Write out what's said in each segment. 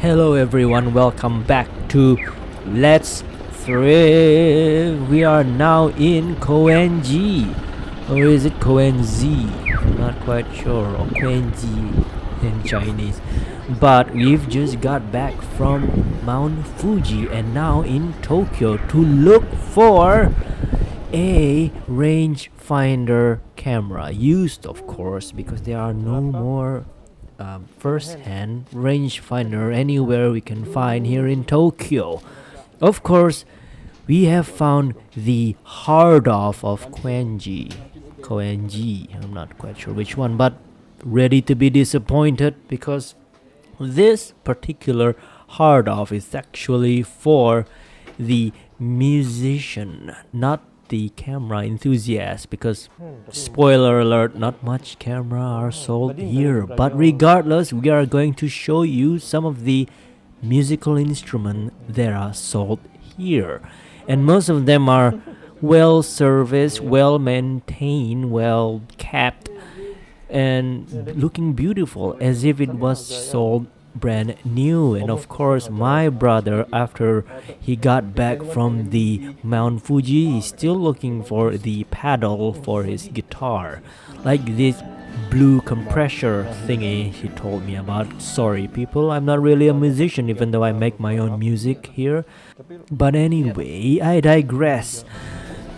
Hello everyone, welcome back to Let's Thrift. We are now in Koenji. Or is it Koenji? I'm not quite sure. Or Koenji in Chinese. But we've just got back from Mount Fuji and now in Tokyo to look for a rangefinder camera. Used, of course, because there are no more first-hand rangefinder anywhere we can find here in Tokyo. Of course, we have found the hard off of Koenji. I'm not quite sure which one, but ready to be disappointed because this particular hard off is actually for the musician, not the camera enthusiast, because spoiler alert, not much camera are sold here. But regardless, we are going to show you some of the musical instruments that are sold here, and most of them are well serviced, well maintained, well kept, and looking beautiful as if it was sold brand new. And of course, my brother, after he got back from the Mount Fuji, he's still looking for the pedal for his guitar, like this blue compressor thingy he told me about. Sorry people, I'm not really a musician, even though I make my own music here. But anyway, I digress.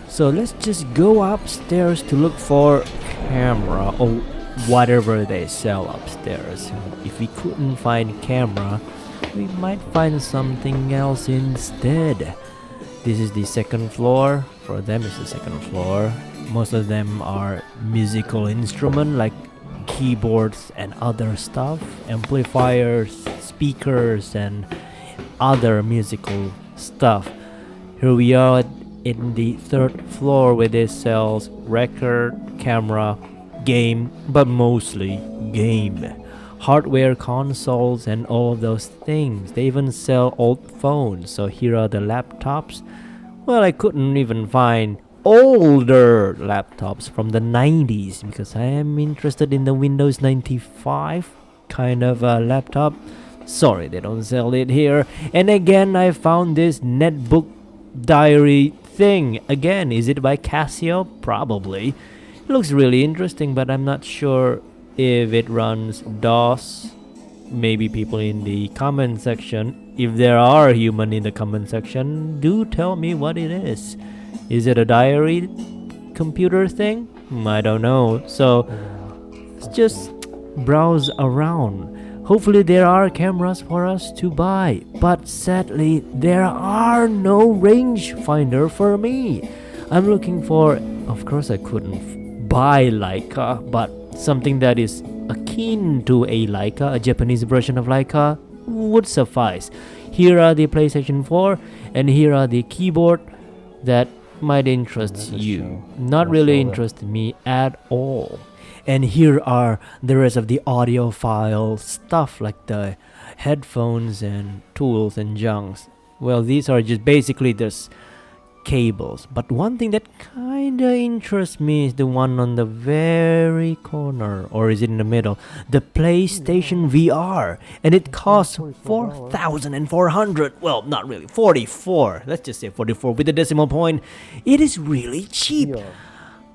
So let's just go upstairs to look for camera or whatever they sell upstairs. If we couldn't find camera, we might find something else instead. This is the second floor. For them, it's the second floor. Most of them are musical instrument like keyboards and other stuff, amplifiers, speakers, and other musical stuff. Here we are in the third floor where they sells record, camera, game, but mostly game, hardware, consoles, and all of those things. They even sell old phones. So here are the laptops. Well, I couldn't even find older laptops from the 90s because I am interested in the Windows 95 kind of laptop. Sorry, they don't sell it here. And again, I found this netbook diary thing. Again, is it by Casio? Probably. It looks really interesting, but I'm not sure if it runs DOS. Maybe people in the comment section, if there are human in the comment section, do tell me what it is. Is it a diary computer thing? I don't know. So let's just browse around. Hopefully there are cameras for us to buy, but sadly there are no rangefinder for me. I'm looking for, of course I couldn't buy Leica, but something that is akin to a Leica, a Japanese version of Leica, would suffice. Here are the PlayStation 4, and here are the keyboard that might interest you. Not really interested me at all. And here are the rest of the audiophile stuff, like the headphones and tools and junks. Well, these are just basically just cables. But one thing that kinda interests me is the one on the very corner, or is it in the middle? The PlayStation VR, and it costs 4,400. Well, not really, 44. Let's just say 44 with the decimal point. It is really cheap.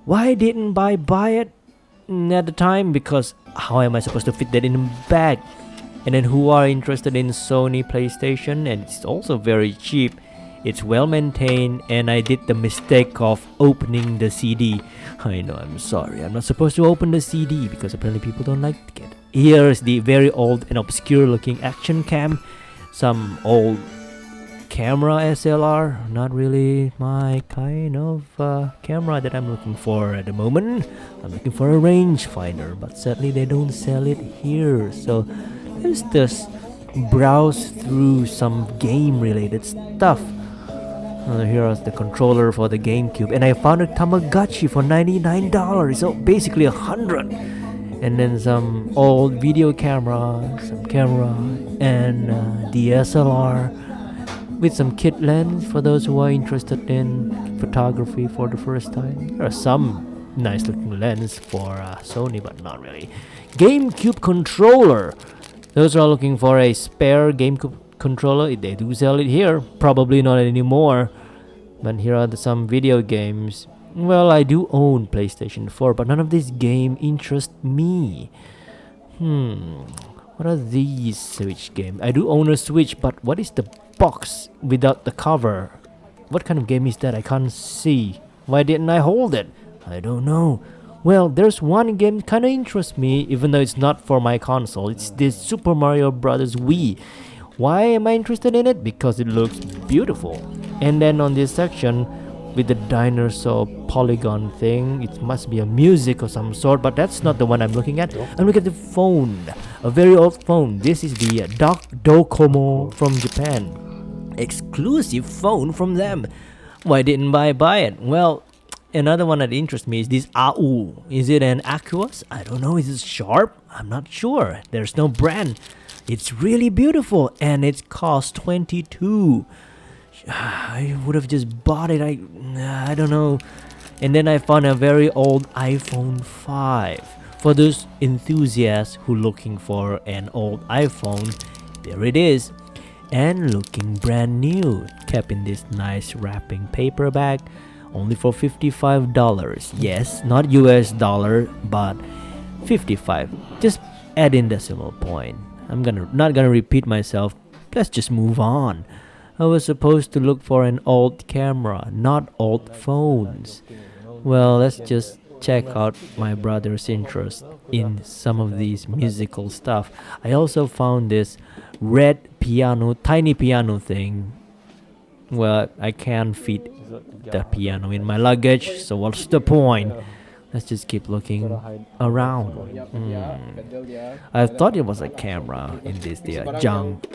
Why didn't I buy it at the time? Because how am I supposed to fit that in a bag? And then who are interested in Sony PlayStation, and it's also very cheap. It's well maintained, and I did the mistake of opening the CD. I know, I'm sorry. I'm not supposed to open the CD because apparently people don't like it. Here's the very old and obscure looking action cam. Some old camera SLR. Not really my kind of camera that I'm looking for at the moment. I'm looking for a rangefinder, but sadly they don't sell it here. So let's just browse through some game related stuff. Here is the controller for the GameCube, and I found a Tamagotchi for $99, so basically $100. And then some old video camera, some camera, and DSLR with some kit lens for those who are interested in photography for the first time. There are some nice looking lens for Sony, but not really. GameCube controller. Those are looking for a spare game controller. They do sell it here. Probably not anymore. But here are some video games. Well, I do own PlayStation 4, but none of these games interest me. What are these Switch games? I do own a Switch, but what is the box without the cover? What kind of game is that? I can't see. Why didn't I hold it? I don't know. Well, there's one game kind of interests me, even though it's not for my console. It's this Super Mario Bros. Wii. Why am I interested in it? Because it looks beautiful. And then on this section, with the dinosaur polygon thing, it must be a music of some sort, but that's not the one I'm looking at. I'm looking at the phone, a very old phone. This is the Docomo from Japan. Exclusive phone from them. Why didn't I buy it? Well, another one that interests me is this AU. Is it an Aquos? I don't know. Is it sharp? I'm not sure. There's no brand. It's really beautiful and it costs 22. I would have just bought it. I don't know. And then I found a very old iPhone 5. For those enthusiasts who looking for an old iPhone, there it is. And looking brand new, kept in this nice wrapping paper bag, only for $55. Yes, not US dollar, but 55. Just add in decimal point. I'm not gonna repeat myself. Let's just move on. I was supposed to look for an old camera, not old phones. Well, let's just check out my brother's interest in some of these musical stuff. I also found this red piano, tiny piano thing. Well, I can't fit the piano in my luggage, so what's the point? Let's just keep looking around. I thought it was a camera in this junk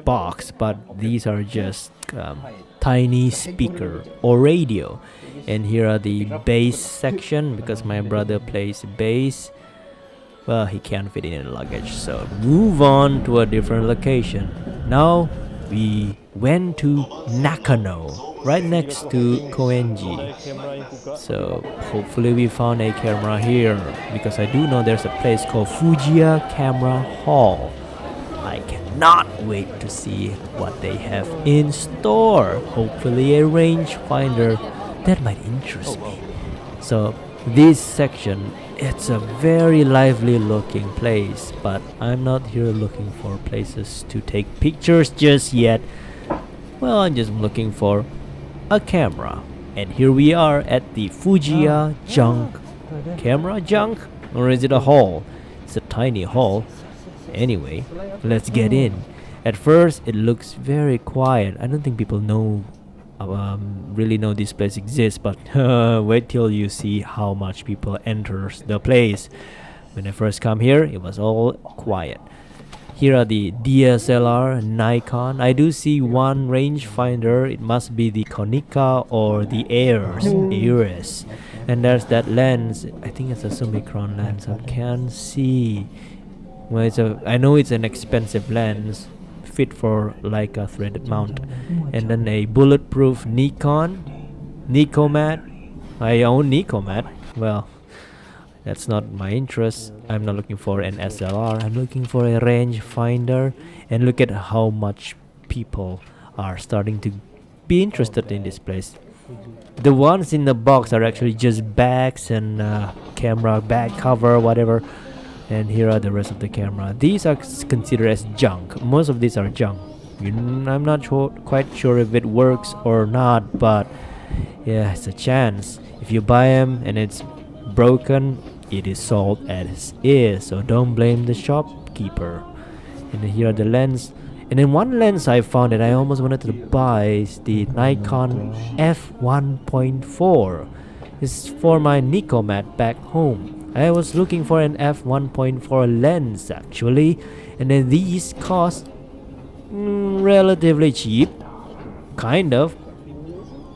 box, but these are just tiny speaker or radio. And here are the bass section because my brother plays bass. Well, he can't fit it in the luggage, so move on to a different location. Now we went to Nakano, right next to Koenji. So hopefully we found a camera here, because I do know there's a place called Fujiya Camera Hall. I cannot wait to see what they have in store. Hopefully a rangefinder that might interest me. So this section, it's a very lively looking place, but I'm not here looking for places to take pictures just yet. Well, I'm just looking for a camera. And here we are at the Fujiya junk. Camera junk? Or is it a hall? It's a tiny hall. Anyway, let's get in. At first, it looks very quiet. I don't think people really know this place exists, but wait till you see how much people enters the place. When I first come here, it was all quiet. Here are the DSLR, Nikon. I do see one rangefinder. It must be the Konica or the Ares. And there's that lens. I think it's a Summicron lens. I can't see. Well, I know it's an expensive lens, fit for like a threaded mount. And then a bulletproof Nikon, Nicomat. I own Nicomat. Well, that's not my interest. I'm not looking for an SLR. I'm looking for a rangefinder. And look at how much people are starting to be interested in this place. The ones in the box are actually just bags and camera bag cover, whatever. And here are the rest of the camera. These are considered as junk. Most of these are junk. I'm not quite sure if it works or not, but yeah, it's a chance. If you buy them and it's broken, it is sold as is, so don't blame the shopkeeper. And then here are the lens. And then one lens I found that I almost wanted to buy is the Nikon f1.4. It's for my Nicomat back home. I was looking for an f1.4 lens actually, and then these cost relatively cheap, kind of.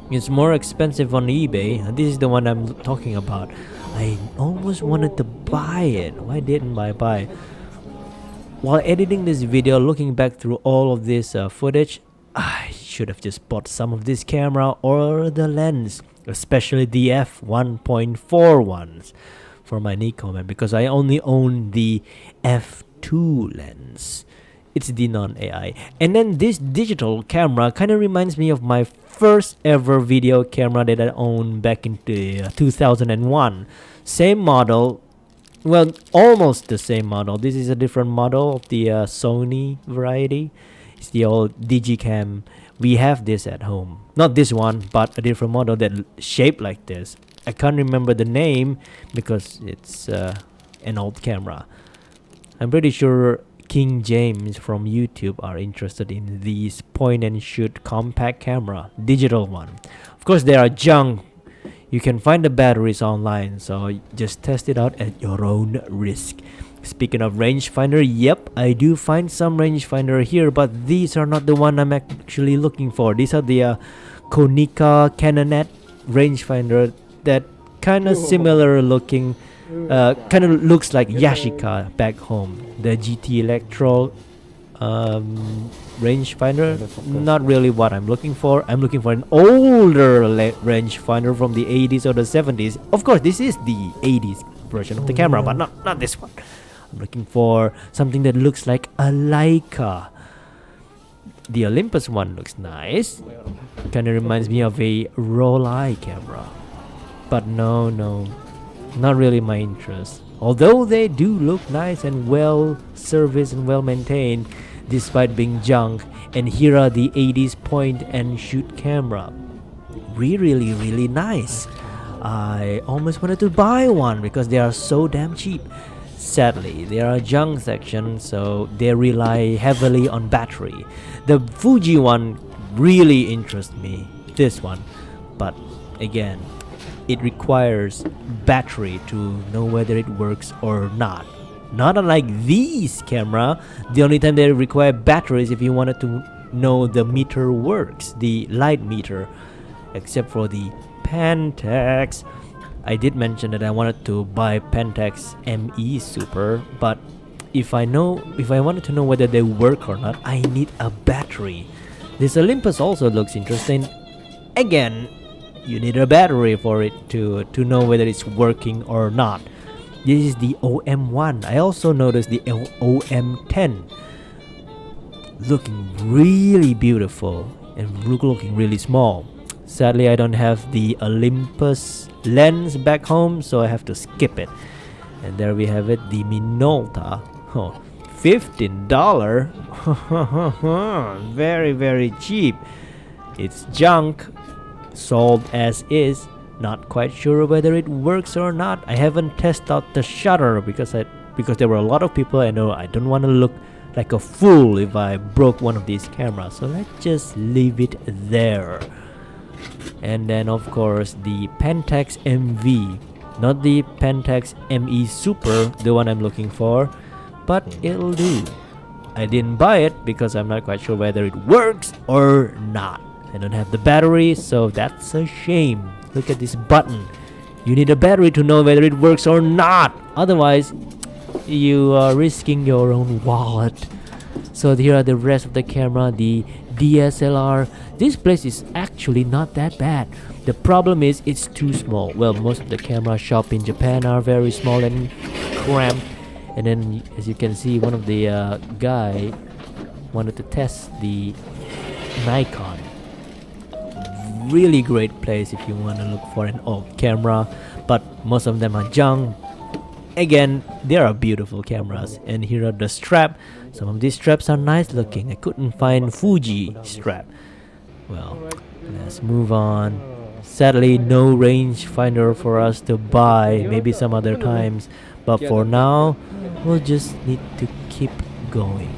It's more expensive on eBay. This is the one I'm talking about. I almost wanted to buy it. Why didn't I buy it? While editing this video, looking back through all of this footage, I should have just bought some of this camera or the lens, especially the f1.4 ones for my Nikon, because I only own the f2 lens. It's the non-AI. And then this digital camera kind of reminds me of my first ever video camera that I owned back in 2001. Same model, well, almost the same model. This is a different model of the Sony variety. It's the old Digicam. We have this at home. Not this one, but a different model that shaped like this. I can't remember the name because it's an old camera. I'm pretty sure King James from YouTube are interested in these point and shoot compact camera, digital one. Of course, they are junk. You can find the batteries online, so just test it out at your own risk. Speaking of rangefinder, yep, I do find some rangefinder here, but these are not the one I'm actually looking for. These are the Konica Canonet rangefinder that kind of similar looking, kind of looks like Yashica back home. The GT Electro rangefinder, not really what I'm looking for. I'm looking for an older rangefinder from the 80s or the 70s. Of course, this is the 80s version of the camera, but not this one. I'm looking for something that looks like a Leica. The Olympus one looks nice. Kind of reminds me of a Rollei camera. But no, not really my interest. Although they do look nice and well serviced and well maintained despite being junk. And here are the 80s point and shoot camera. Really nice. I almost wanted to buy one because they are so damn cheap. Sadly, they are a junk section, so they rely heavily on battery. The Fuji one really interests me, this one, but again, it requires battery to know whether it works or not. Not unlike these camera, the only time they require battery is if you wanted to know the meter works, the light meter, except for the Pentax. I did mention that I wanted to buy Pentax ME Super, but if I wanted to know whether they work or not, I need a battery. This Olympus also looks interesting. Again, you need a battery for it to know whether it's working or not. This is the OM1. I also noticed the OM10 looking really beautiful and looking really small. Sadly, I don't have the Olympus lens back home, so I have to skip it. And there we have it, the Minolta. Oh, $15. Very cheap. It's junk, sold as is. Not quite sure whether it works or not. I haven't tested out the shutter because there were a lot of people. I know I don't want to look like a fool if I broke one of these cameras, so let's just leave it there. And then of course the Pentax MV, not the Pentax ME Super, the one I'm looking for, but it'll do. I didn't buy it because I'm not quite sure whether it works or not. I don't have the battery, so that's a shame. Look at this button. You need a battery to know whether it works or not. Otherwise, you are risking your own wallet. So here are the rest of the camera, the DSLR. This place is actually not that bad. The problem is it's too small. Well, most of the camera shop in Japan are very small and cramped. And then as you can see, one of the guy wanted to test the Nikon. Really great place if you want to look for an old camera, but most of them are junk. Again, they are beautiful cameras. And here are the strap. Some of these straps are nice looking. I couldn't find Fuji strap. Well, let's move on. Sadly, no rangefinder for us to buy, maybe some other times, but for now we'll just need to keep going.